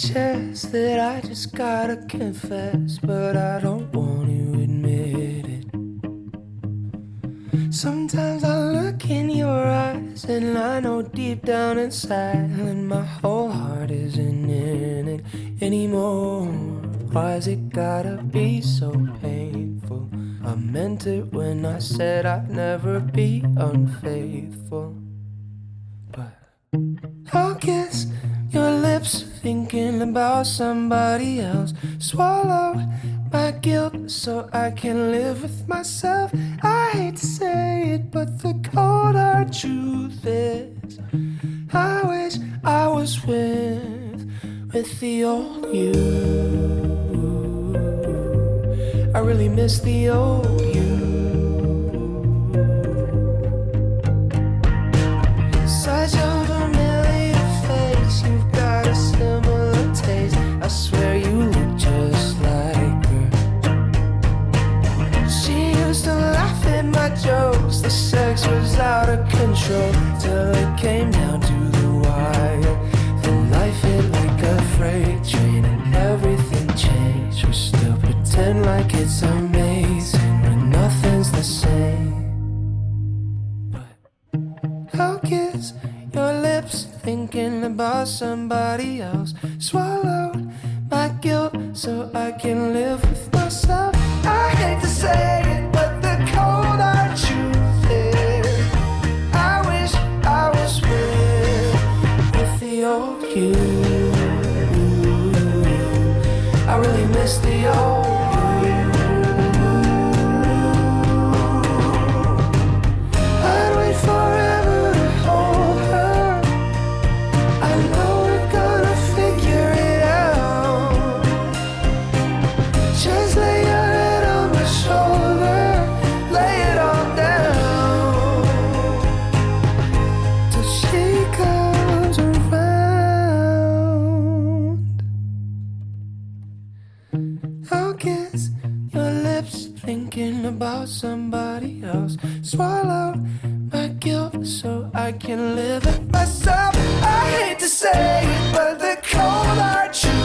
chest that I just gotta confess, but I don't want to admit it. Sometimes I look in your eyes and I know deep down inside that my whole heart isn't in it anymore. Why's it gotta be so painful? I meant it when I said I'd never be unfaithful. But I guess your lips thinking about somebody else. Swallow my guilt so I can live with myself. I hate to say it, but the cold hard truth is I wish I was with the old you. I really miss the old you. Such a familiar face, you've got a similar taste. I swear you look just like her. She used to laugh at my jokes. The sex was out of control till it came down to the wire. Then life hit like a freight train and everything changed. We still pretend like it's amazing when nothing's the same. But I'll kiss your lips thinking about somebody else. Swallow my guilt so I can live with myself. I hate to say it, but the cold hard truth is I wish I was with the old you. I really miss the old you. I'd wait forever to hold her. I know we're gonna figure it out. Just lay your head on my shoulder, lay it all down till she comes around. I'll kiss your lips thinking about somebody else. Swallow my guilt so I can live it myself. I hate to say it, but the cold hard truth